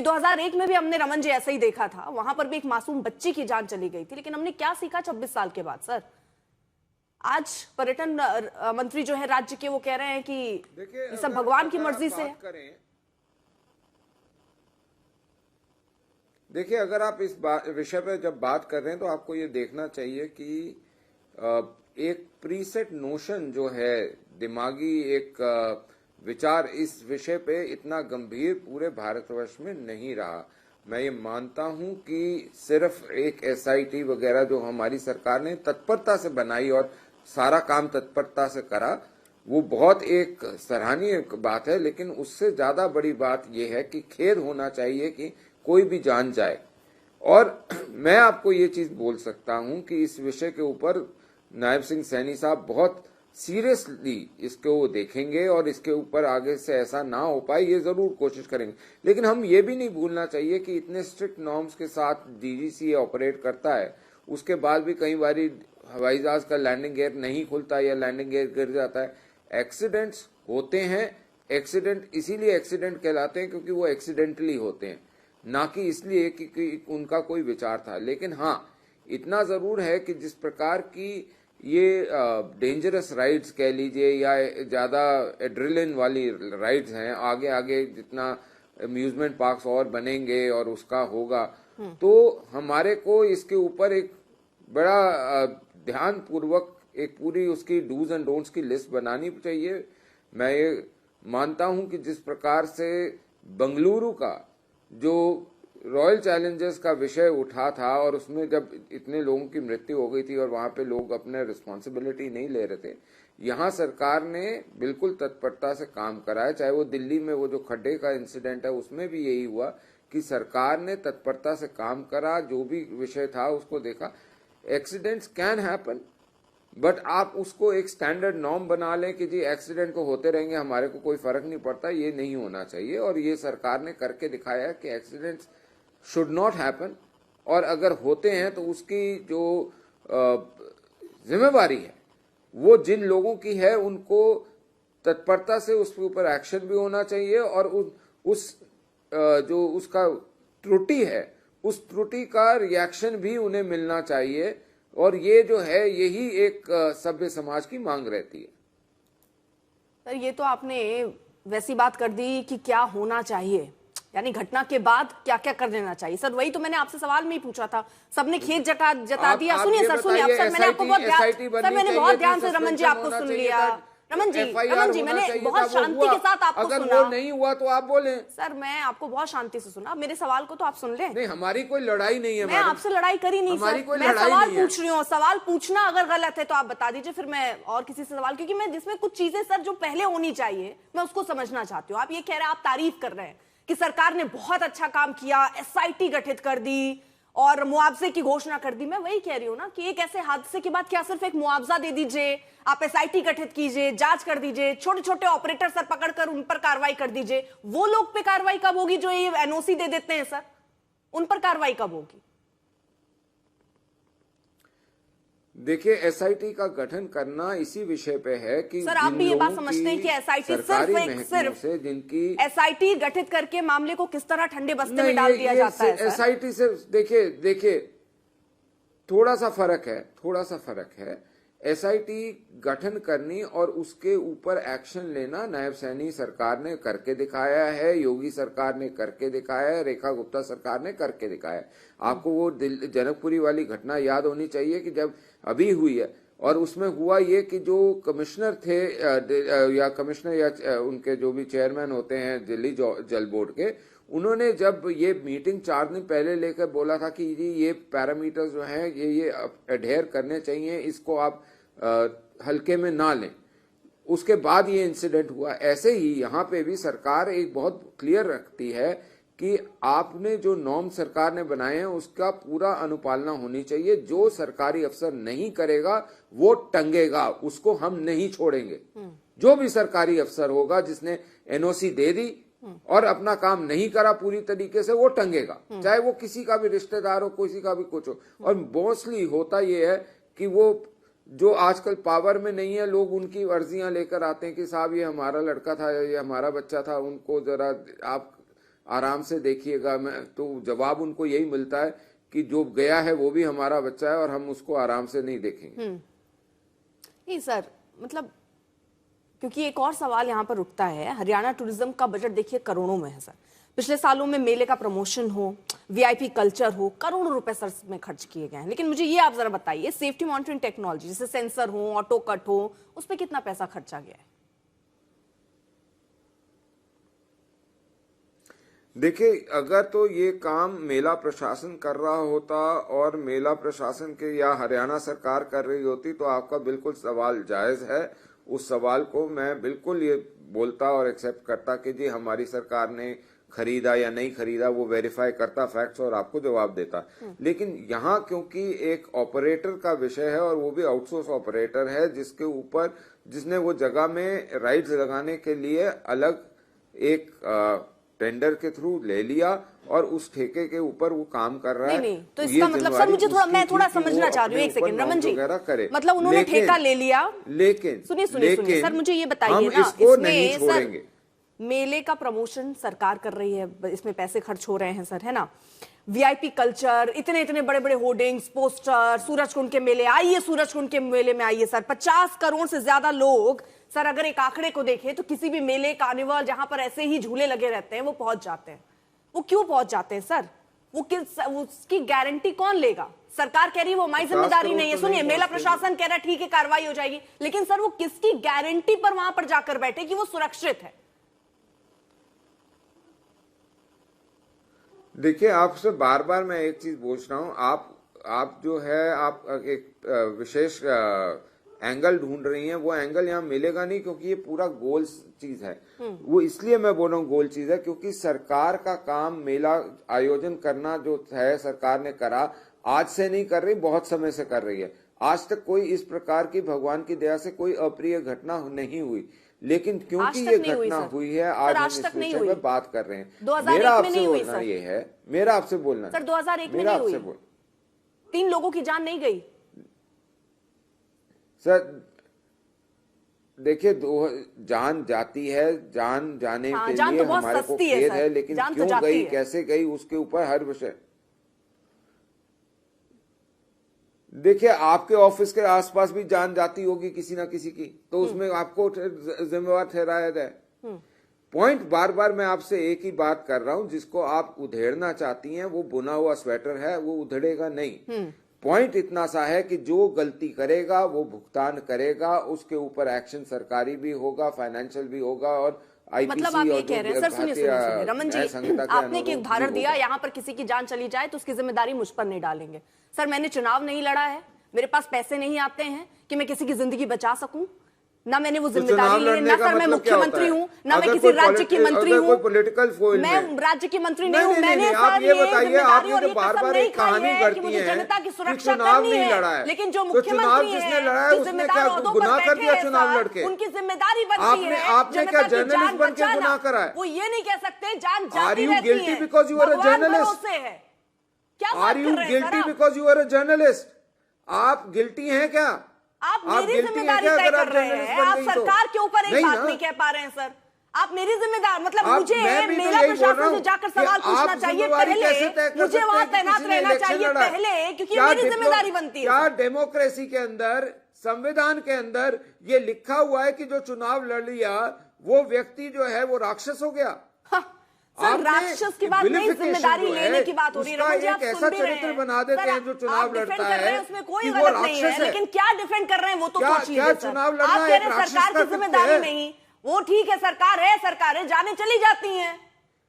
2001 में भी हमने रमन जी ऐसा ही देखा था, वहां पर भी एक मासूम बच्ची की जान चली गई थी, लेकिन हमने क्या सीखा 26 साल के बाद सर? आज पर्यटन मंत्री जो है राज्य के, वो कह रहे हैं कि ये सब भगवान की मर्जी से है। देखिए, अगर आप इस विषय पर जब बात कर रहे हैं तो आपको ये देखना चाहिए कि एक प्रीसेट नोशन जो है, दिमागी एक विचार इस विषय पे इतना गंभीर पूरे भारतवर्ष में नहीं रहा। मैं ये मानता हूं कि सिर्फ एक एसआईटी वगैरह जो हमारी सरकार ने तत्परता से बनाई और सारा काम तत्परता से करा, वो बहुत एक सराहनीय बात है, लेकिन उससे ज्यादा बड़ी बात यह है कि खेद होना चाहिए कि कोई भी जान जाए। और मैं आपको ये चीज बोल सकता हूं कि इस विषय के ऊपर नायब सिंह सैनी साहब बहुत सीरियसली इसको देखेंगे और इसके ऊपर आगे से ऐसा ना हो पाए ये जरूर कोशिश करेंगे। लेकिन हम ये भी नहीं भूलना चाहिए कि इतने स्ट्रिक्ट नॉर्म्स के साथ डीजीसी ऑपरेट करता है, उसके बाद भी कई बारी हवाई जहाज का लैंडिंग गियर नहीं खुलता या लैंडिंग गियर गिर जाता है। एक्सीडेंट्स होते हैं, एक्सीडेंट इसीलिए एक्सीडेंट कहलाते हैं क्योंकि वो एक्सीडेंटली होते हैं, ना कि इसलिए कि उनका कोई विचार था। लेकिन हाँ, इतना जरूर है कि जिस प्रकार की ये डेंजरस राइड्स कह लीजिए या ज्यादा एड्रेलिन वाली राइड्स हैं, आगे आगे जितना अम्यूजमेंट पार्क्स और बनेंगे और उसका होगा, तो हमारे को इसके ऊपर एक बड़ा ध्यान पूर्वक एक पूरी उसकी डूज एंड डोंट्स की लिस्ट बनानी चाहिए। मैं ये मानता हूं कि जिस प्रकार से बंगलुरु का जो रॉयल चैलेंजर्स का विषय उठा था और उसमें जब इतने लोगों की मृत्यु हो गई थी और वहां पे लोग अपने रिस्पॉन्सिबिलिटी नहीं ले रहे थे, यहाँ सरकार ने बिल्कुल तत्परता से काम कराया। चाहे वो दिल्ली में वो जो खड्डे का इंसिडेंट है उसमें भी यही हुआ कि सरकार ने तत्परता से काम करा, जो भी विषय था उसको देखा। एक्सीडेंट्स कैन हैपन, बट आप उसको एक स्टैंडर्ड नॉर्म बना लें कि जी एक्सीडेंट को होते रहेंगे, हमारे को कोई फर्क नहीं पड़ता, ये नहीं होना चाहिए। और ये सरकार ने करके दिखाया है कि एक्सीडेंट्स शुड नॉट हैपन, और अगर होते हैं तो उसकी जो जिम्मेवारी है वो जिन लोगों की है उनको तत्परता से उसके ऊपर एक्शन भी होना चाहिए और जो उसका त्रुटि है उस त्रुटि का रिएक्शन भी उन्हें मिलना चाहिए। और ये जो है यही एक सभ्य समाज की मांग रहती है। सर, ये तो आपने वैसी बात कर दी कि क्या होना चाहिए, यानी घटना के बाद क्या क्या कर देना चाहिए। सर, वही तो मैंने आपसे सवाल में ही पूछा था, सबने खेत जता दिया। सुनिए सर, सुनिए अब सर, मैंने आपको बहुत ध्यान से रमन जी आपको सुन लिया। रमन जी मैंने बहुत शांति के साथ आपको सुना। अगर वो नहीं हुआ तो आप बोले। सर, मैं आपको बहुत शांति से सुना, मेरे सवाल को तो आप सुन ले। नहीं, हमारी कोई लड़ाई नहीं है। मैं आपसे लड़ाई करी नहीं सर, मैं सवाल पूछ रही हूँ। सवाल पूछना अगर गलत है तो आप बता दीजिए, फिर मैं और किसी से सवाल, क्योंकि मैं जिसमें कुछ चीजें सर जो पहले होनी चाहिए मैं उसको समझना चाहती हूँ। आप ये कह रहे हैं, आप तारीफ कर रहे हैं कि सरकार ने बहुत अच्छा काम किया, एसआईटी गठित कर दी और मुआवजे की घोषणा कर दी। मैं वही कह रही हूँ ना कि एक ऐसे हादसे के बाद क्या सिर्फ एक मुआवजा दे दीजिए, आप एसआईटी गठित कीजिए, जांच कर दीजिए, छोटे छोटे ऑपरेटर सर पकड़कर उन पर कार्रवाई कर दीजिए। वो लोग पे कार्रवाई कब होगी जो ये एनओसी दे देते हैं सर? उन पर कार्रवाई कब होगी? देखिए, एसआईटी का गठन करना इसी विषय पे है कि सर, आप भी ये बात समझते हैं कि एसआईटी सिर्फ जिनकी एसआईटी गठित करके मामले को किस तरह ठंडे बस्ते में डाल दिया जाता है? एसआईटी से देखिए थोड़ा सा फर्क है। एसआईटी गठन करनी और उसके ऊपर एक्शन लेना नायब सैनी सरकार ने करके दिखाया है, योगी सरकार ने करके दिखाया है, रेखा गुप्ता सरकार ने करके दिखाया है। आपको वो जनकपुरी वाली घटना याद होनी चाहिए कि जब अभी हुई है, और उसमें हुआ ये कि जो कमिश्नर थे या कमिश्नर या उनके जो भी चेयरमैन होते हैं दिल्ली जल बोर्ड के, उन्होंने जब ये मीटिंग 4 दिन पहले लेकर बोला था कि ये पैरामीटर्स जो हैं ये एडहेयर करने चाहिए, इसको आप हल्के में ना लें, उसके बाद ये इंसिडेंट हुआ। ऐसे ही यहाँ पे भी सरकार एक बहुत क्लियर रखती है कि आपने जो नॉर्म सरकार ने बनाए हैं उसका पूरा अनुपालना होनी चाहिए। जो सरकारी अफसर नहीं करेगा वो टंगेगा, उसको हम नहीं छोड़ेंगे। जो भी सरकारी अफसर होगा जिसने एनओसी दे दी और अपना काम नहीं करा पूरी तरीके से, वो टंगेगा, चाहे वो किसी का भी रिश्तेदार हो, किसी का भी कुछ हो। और मोस्टली होता ये है कि वो जो आजकल पावर में नहीं है लोग उनकी अर्जियां लेकर आते हैं कि साहब ये हमारा लड़का था, ये हमारा बच्चा था, उनको जरा आराम से देखिएगा। मैं तो जवाब उनको यही मिलता है कि जो गया है वो भी हमारा बच्चा है और हम उसको आराम से नहीं देखेंगे। नहीं सर, मतलब क्योंकि एक और सवाल यहाँ पर उठता है, हरियाणा टूरिज्म का बजट देखिए करोड़ों में है सर। पिछले सालों में मेले का प्रमोशन हो, वीआईपी कल्चर हो, करोड़ों रुपए सर में खर्च किए गए हैं। लेकिन मुझे ये आप जरा बताइए, सेफ्टी मॉनिटरिंग टेक्नोलॉजी जैसे सेंसर हो, ऑटो कट हो, उस पर कितना पैसा खर्चा गया है? देखिए, अगर तो ये काम मेला प्रशासन कर रहा होता और मेला प्रशासन के या हरियाणा सरकार कर रही होती तो आपका बिल्कुल सवाल जायज है। उस सवाल को मैं बिल्कुल ये बोलता और एक्सेप्ट करता कि जी हमारी सरकार ने खरीदा या नहीं खरीदा, वो वेरीफाई करता फैक्ट्स और आपको जवाब देता। लेकिन यहाँ क्योंकि एक ऑपरेटर का विषय है और वो भी आउटसोर्स ऑपरेटर है जिसके ऊपर जिसने वो जगह में राइड्स लगाने के लिए अलग एक टेंडर के थ्रू ले लिया और उस ठेके के ऊपर वो काम कर रहा है। नहीं, तो इसका मतलब सर मुझे मैं थोड़ा समझना चाह रही हूँ, एक सेकंड रमन जी, मतलब उन्होंने ठेका ले लिया। लेकिन सुनिए सर, मुझे ये बताइए ना, इसमें सर मेले का प्रमोशन सरकार कर रही है, इसमें पैसे खर्च हो रहे हैं सर, है ना? वीआईपी कल्चर, इतने इतने बड़े बड़े होर्डिंग्स, पोस्टर, सूरजकुंड के मेले आइए, सूरजकुंड के मेले में आइए सर। 50 करोड़ से ज्यादा लोग सर अगर एक आंकड़े को देखें तो किसी भी मेले, कार्निवल जहां पर ऐसे ही झूले लगे रहते हैं वो पहुंच जाते हैं। वो क्यों पहुंच जाते हैं सर? उसकी गारंटी कौन लेगा? सरकार कह रही है वो हमारी जिम्मेदारी नहीं है। सुनिए, मेला प्रशासन कह रहा है ठीक है कार्रवाई हो जाएगी, लेकिन सर वो किसकी गारंटी पर वहां पर जाकर बैठे कि वो सुरक्षित है? देखिए, आपसे बार बार मैं एक चीज पूछ रहा हूं, आप जो है आप एक विशेष एंगल ढूंढ रही हैं, वो एंगल यहाँ मिलेगा नहीं क्योंकि ये पूरा गोल चीज है। वो इसलिए मैं बोल रहा हूँ गोल चीज है क्योंकि सरकार का काम मेला आयोजन करना जो है सरकार ने करा, आज से नहीं कर रही, बहुत समय से कर रही है। आज तक कोई इस प्रकार की भगवान की दया से कोई अप्रिय घटना नहीं हुई, लेकिन क्योंकि ये घटना हुई है आज हम इस विषय पर बात कर रहे हैं। मेरा आपसे बोलना ये है, मेरा आपसे बोलना सर 2001 में नहीं हुई, 3 लोगों की जान नहीं गई सर। देखिए, जान जाती है, जान जाने के लिए हमारे को खेद है, लेकिन क्यों गई, कैसे गई, उसके ऊपर हर विषय। देखिए, आपके ऑफिस के आसपास भी जान जाती होगी किसी ना किसी की, तो उसमें आपको जिम्मेवार ठहराया जाए। पॉइंट बार बार मैं आपसे एक ही बात कर रहा हूं, जिसको आप उधेड़ना चाहती हैं वो बुना हुआ स्वेटर है, वो उधड़ेगा नहीं। पॉइंट इतना सा है कि जो गलती करेगा वो भुगतान करेगा, उसके ऊपर एक्शन सरकारी भी होगा, फाइनेंशियल भी होगा और आईपीसी। मतलब आप ये कह रहे हैं सर, सुनिए रमन जी, आपने एक उदाहरण दिया, यहाँ पर किसी की जान चली जाए तो उसकी जिम्मेदारी मुझ पर नहीं डालेंगे। सर मैंने चुनाव नहीं लड़ा है, मेरे पास पैसे नहीं आते हैं कि मैं किसी की जिंदगी बचा सकूं, ना मैंने वो जिम्मेदारी ली है, ना सर मैं मुख्यमंत्री हूँ, ना मैं किसी राज्य की मंत्री हूँ, मैं राज्य की मंत्री नहीं हूँ। मैंने सर ये जिम्मेदारी और ये कसम नहीं खाई है कि मुझे जनता की सुरक्षा करनी है, लेकिन जो मुख्यमंत्री है, जो जिम्मेदार ओहदों पर बैठे हैं सर, उनकी जिम्मेदारी बनती है जनता की जान बचाना। वो ये नहीं कह सकते जान जाती रहती है, भगवान भरोसे है। क्या बात कर रहे हैं sir? Because you are a journalist, आप गिल्टी हैं क्या? आप मेरी जिम्मेदारी तय कर रहे हैं, आप सरकार के ऊपर एक बात नहीं कह पा रहे हैं सर। आप मेरी जिम्मेदार, मतलब मुझे मेला प्रशासन से जाकर सवाल पूछना चाहिए पहले, मुझे वहां तैनात रहना चाहिए पहले, क्योंकि मेरी जिम्मेदारी बनती है। क्या डेमोक्रेसी के अंदर, संविधान के अंदर ये लिखा हुआ है कि जो चुनाव लड़ लिया वो व्यक्ति जो है वो राक्षस हो गया? सर राक्षस की बात नहीं, जिम्मेदारी लेने की बात हो रही है। रमन जी आप ऐसा चरित्र बना देते हैं जो चुनाव लड़ता है, उसमें कोई गलत नहीं है, लेकिन क्या डिफेंड कर रहे हैं वो तो सोचिए। आप कह रहे हैं सरकार की जिम्मेदारी नहीं, वो ठीक है, सरकार है, जाने चली जाती हैं।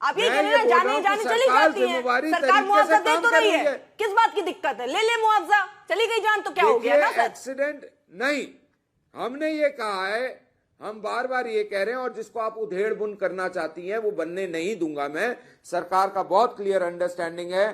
आप ये कह रहे हैं जाने चली जाती है, सरकार मुआवजा दे तो रही है, किस बात की दिक्कत है? ले मुआवजा, चली गई जान तो क्या हो गया ना सर? एक्सीडेंट नहीं, हमने ये कहा है, हम बार बार ये कह रहे हैं, और जिसको आप उधेड़ बुन करना चाहती हैं वो बनने नहीं दूंगा मैं। सरकार का बहुत क्लियर अंडरस्टैंडिंग है,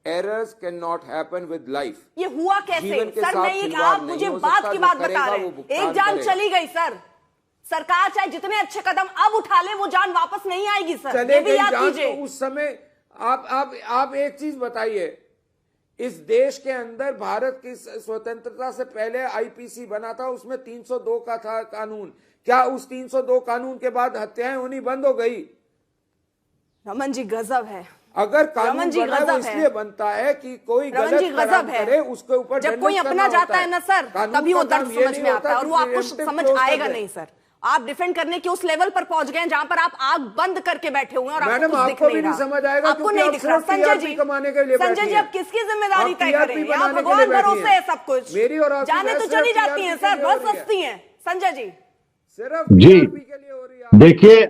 errors can not happen with life. ये हुआ कैसे सर? नहीं, आप मुझे बात की बात बता रहे हैं, एक जान चली गई सर, सरकार चाहे जितने अच्छे कदम अब उठा ले वो जान वापस नहीं आएगी सर, चले गई जान तो उस समय। आप एक चीज बताइए, इस देश के अंदर भारत की स्वतंत्रता से पहले आईपीसी बना था, उसमें 302 का था कानून। क्या उस 302 कानून के बाद हत्याएं होनी बंद हो गई? रमन जी गजब है। अगर कानून रमन जी बना है वो गजब है। इसलिए बनता है कि कोई रमन गलत जी काम गजब है। करे उसके ऊपर जब कोई दंडित अपना करना जाता होता है ना सर, कानून तभी वो का काम दर्द ये समझ नहीं में होता आता है, और कि वो आपको preemptive समझ clause कर आएगा दे। नहीं सर। आप डिफेंड करने के उस लेवल पर पहुंच गए हैं जहां पर आप आग बंद करके बैठे हुए हैं और आपको मैडम, कुछ दिख आपको भी नहीं नहीं रहा। समझ आएगा आपको क्योंकि नहीं आप दिख रहा। सिर्फ संजय TRP जी, कमाने के लिए संजय बैठी जी, हैं। अब किसकी जिम्मेदारी आप तय TRP करेंगे? आप बनाने के भगवान लिए बैठी भरोसे हैं। है सब कुछ। मेरी और आपकी जाने तो बहस चली सिर्फ जाती हैं TRP के सर, लिए बहुत हो रही है। सस्ती हैं संजय जी। सिर्फ जी TRP के लिए हो रही है। देखिए,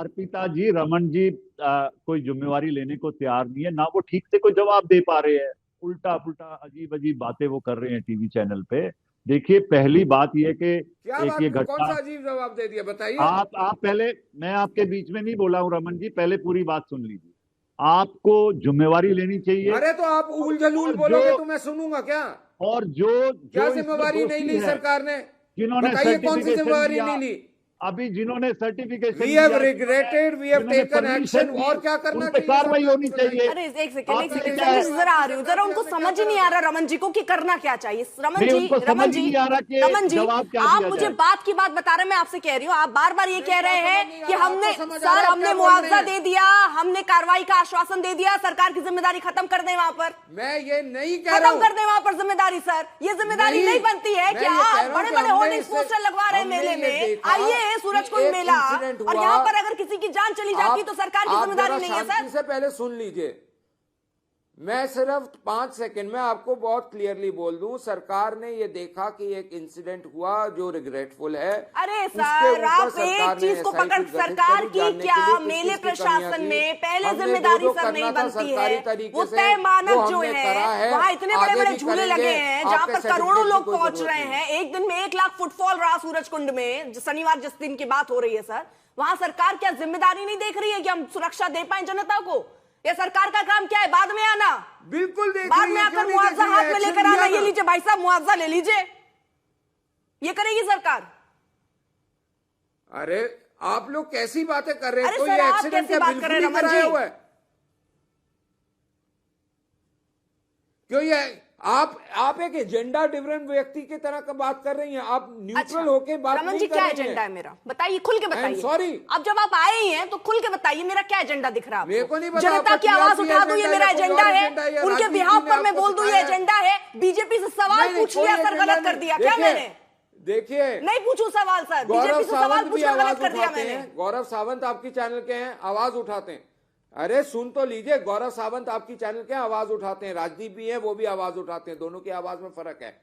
अर्पिता जी, रमन जी कोई जिम्मेवारी लेने को तैयार नहीं है, ना वो ठीक से कोई जवाब दे पा रहे हैं। उल्टा पुल्टा अजीब अजीब बातें वो कर रहे हैं टीवी चैनल पे। देखिए, पहली बात यह कि क्या एक ये बात, कौन घटना, सा अजीब जवाब दे दिया बताइए। आप पहले, मैं आपके बीच में नहीं बोला हूं रमन जी, पहले पूरी बात सुन लीजिए। आपको जिम्मेवारी लेनी चाहिए। अरे तो आप उल जलूल और बोलोगे जो तो मैं सुनूंगा क्या? और जो क्या जो इसमें जिम्मेवारी नहीं दोषी ली है, सरकार ने? जिन्होंने बताइए कौन सी सर्टिफिकेशन जिम्मेवारी दिया, नहीं ली? अभी जिन्होंने सर्टिफिकेशन वी दिया, हैव रिग्रेटेड, वी हैव जिन्होंने टेकन परमिशन एक्शन। दी, और क्या करना उन पे चाहिए कार्रवाई सरकार होनी को बताइए। चाहिए। अरे एक सेकंड आपने संजय क्या है? जी जरा आ रही हूँ, जरा उनको समझ ही नहीं आ रहा रमन जी को कि करना क्या चाहिए। रमन नहीं, जी, उनको समझ रमन ही जी, नहीं आ रहा कि रमन जी, जवाब क्या आप दिया मुझे जाए। बात की बात बता रहे हैं, मैं आपसे कह रही हूँ। आप बार बार ये कह रहे हैं कि हमने सर हमने क्या बोल मुआवजा रहे हैं? दे दिया, हमने कार्रवाई का आश्वासन दे दिया, सरकार की जिम्मेदारी खत्म कर दें वहां पर, मैं ये नहीं कह रहा खत्म हूं। कर दें वहां पर जिम्मेदारी। सर ये जिम्मेदारी नहीं बनती है मैं क्या? ये कह आप रहा हूं बड़े कि बड़े हमने होर्डिंग्स इसे- पोस्टर लगवा रहे हैं हमने मेले ये में, देखा आइए सूरजकुंड कि एक मेला, इंसिडेंट और हुआ। यहाँ पर अगर किसी की जान चली जाती तो सरकार की आप जिम्मेदारी जरा नहीं है शांति सर। से पहले सुन लीजिए। मैं सिर्फ 5 सेकंड में आपको बहुत क्लियरली बोल दूं, सरकार ने ये देखा कि एक इंसिडेंट हुआ जो रिग्रेटफुल है। अरे उसके सर, ऊपर आप सरकार एक ने चीज को SIT पकड़, गठित सरकार करी की जानने क्या के लिए किस मेले किस की कमियां प्रशासन थी। में पहले हमने जिम्मेदारी जो सर करना नहीं था बनती सरकारी है, तरीके वो से, तय मानक वो जो हमने है, करा है। वहाँ इतने बड़े आगे बड़े भी झूले करेंगे। लगे हैं जहाँ आपके पर करोड़ों सर्टिफिकेट लोग की कोई पहुंच जरूरत रहे नहीं। हैं। एक दिन में 1 लाख फुटफॉल रहा सूरजकुंड में, शनिवार जिस दिन की बात हो रही है सर, वहां सरकार क्या जिम्मेदारी नहीं देख रही है कि हम सुरक्षा दे पाए जनता को? ये सरकार का काम क्या है? बाद में आना, बिल्कुल देख बाद रही में है, आकर क्यों नहीं मुआवजा देख रही हाथ है? में एक्शन लेकर आना, लिया ये ना। लीजिए भाई साहब मुआवजा ले लीजिए, ये करेगी सरकार। अरे आप लोग कैसी बातें कर रहे हैं? अरे तो सर, ये आप एक्सीडेंट कैसी क्या बात कर रहे हैं बिल्कुल ही रमन कराया जी? हुआ है? क्यों ये आप एक एजेंडा डिफरेंट व्यक्ति की तरह का बात कर रही हैं। आप न्यूट्रल होके बात रमन नहीं जी कर क्या रही एजेंडा हैं। है मेरा? बताइए, खुल के बताइए। sorry। अब जब आप आए ही हैं तो खुल के बताइए मेरा क्या एजेंडा दिख रहा है मेरे आपको? को नहीं पता जनता आपका की आवाज TRP उठा दूं ये मेरा या कोई एजेंडा और है, एजेंडा है, या उनके राजनीति बिहाफ ने पर मैं आपको बोल दूं ये सिखाया है। एजेंडा है। बीजेपी से सवाल नहीं, पूछ लिया कोई सर, एजेंडा गलत कर नहीं। दिया क्या मैंने? देखिए नहीं पूछू सवाल सर, गौरव बीजेपी से सवाल सावंत भी पूछकर आवाज गलत कर दिया उठाते मैंने। हैं। गौरव सावंत आपकी चैनल के हैं, आवाज उठाते हैं। अरे सुन तो लीजिए, गौरव सावंत आपकी चैनल के आवाज उठाते हैं, राजदीप भी है, वो भी आवाज उठाते हैं। दोनों की आवाज में फर्क है,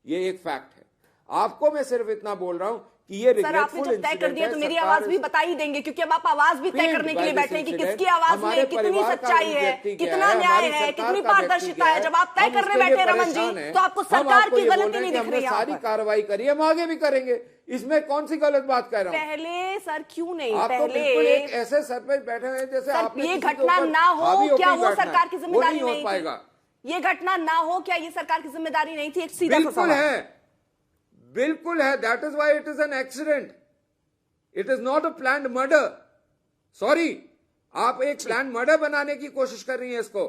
ये एक फैक्ट है। आपको मैं सिर्फ इतना बोल रहा हूं कि ये सर आपने जब तय कर दिया तो मेरी आवाज भी बता ही देंगे, क्योंकि अब आप आवाज भी तय करने के लिए बैठे हैं कि किसकी आवाज में कितनी सच्चाई है, कितना न्याय है, कितनी पारदर्शिता है। जब आप तय करने बैठे रमन जी, तो आपको सरकार की गलती नहीं दिख रही है। सारी कार्रवाई करी, हम आगे भी करेंगे, इसमें कौन सी गलत बात कह रहा हूं? पहले सर क्यों नहीं? आप तो बिल्कुल एक ऐसे सर पे बैठे हुए हैं जैसे सर आपने ये किसी के घटना ऊपर ना हो हावी होकर क्या ही वो बैठना है। सरकार की वो जिम्मेदारी नहीं हो नहीं पाएगा। थी? ये घटना ना हो क्या ये सरकार की जिम्मेदारी नहीं थी? एक सीधा सा बिल्कुल सवाल है, बिल्कुल है। That is why it is an accident, it is not a planned murder. Sorry, आप एक प्लान्ड मर्डर बनाने की कोशिश कर रही हैं इसको।